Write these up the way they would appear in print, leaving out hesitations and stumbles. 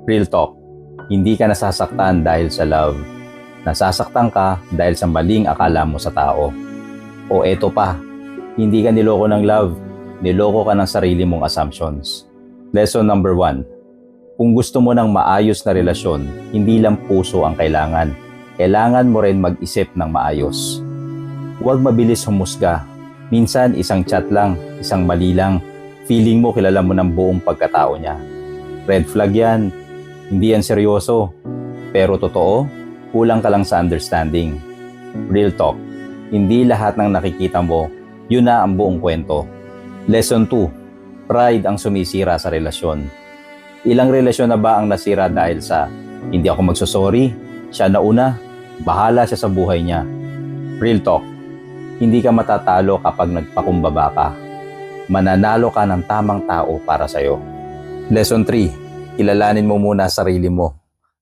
Real talk, hindi ka nasasaktan dahil sa love. Nasasaktan ka dahil sa maling akala mo sa tao. O eto pa, hindi ka niloko ng love, niloko ka ng sarili mong assumptions. Lesson number 1. Kung gusto mo ng maayos na relasyon, hindi lang puso ang kailangan. Kailangan mo rin mag-isip ng maayos. Huwag mabilis humusga. Minsan isang chat lang, isang mali lang, feeling mo kilala mo ng buong pagkatao niya. Red flag yan. Hindi yan seryoso. Pero totoo, kulang ka lang sa understanding. Real talk. Hindi lahat ng nakikita mo, yun na ang buong kwento. Lesson 2. Pride ang sumisira sa relasyon. Ilang relasyon na ba ang nasira dahil sa hindi ako magsosorry, siya na una, bahala siya sa buhay niya. Real talk. Hindi ka matatalo kapag nagpakumbaba ka. Mananalo ka ng tamang tao para sa'yo. Lesson 3. Kilalanin mo muna sarili mo.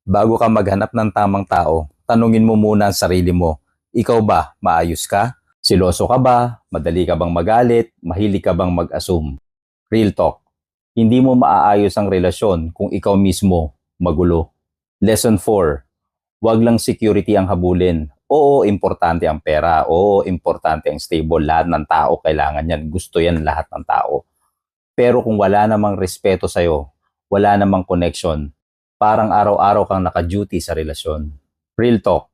Bago ka maghanap ng tamang tao, tanungin mo muna ang sarili mo. Ikaw ba, maayos ka? Siloso ka ba? Madali ka bang magalit? Mahilig ka bang mag-assume? Real talk. Hindi mo maaayos ang relasyon kung ikaw mismo magulo. Lesson 4. Huwag lang security ang habulin. Oo, importante ang pera. Oo, importante ang stable. Lahat ng tao kailangan yan. Gusto yan lahat ng tao. Pero kung wala namang respeto sa'yo, wala namang connection, parang araw-araw kang naka-duty sa relasyon. Real talk.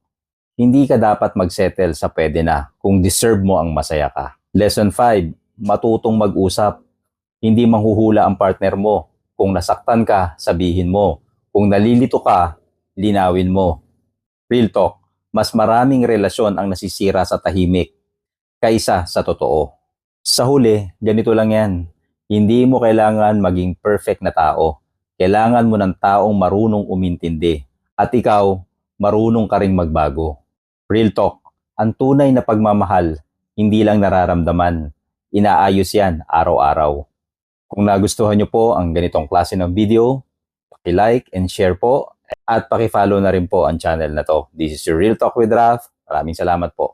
Hindi ka dapat mag-settle sa pwede na kung deserve mo ang masaya ka. Lesson 5. Matutong mag-usap. Hindi manghuhula ang partner mo. Kung nasaktan ka, sabihin mo. Kung nalilito ka, linawin mo. Real talk. Mas maraming relasyon ang nasisira sa tahimik kaysa sa totoo. Sa huli, ganito lang yan. Hindi mo kailangan maging perfect na tao. Kailangan mo ng taong marunong umintindi. At ikaw, marunong ka ring magbago. Real talk. Ang tunay na pagmamahal, hindi lang nararamdaman. Inaayos yan araw-araw. Kung nagustuhan nyo po ang ganitong klase ng video, paki-like and share po. At paki-follow na rin po ang channel na to. This is your Real Talk with Raf. Maraming salamat po.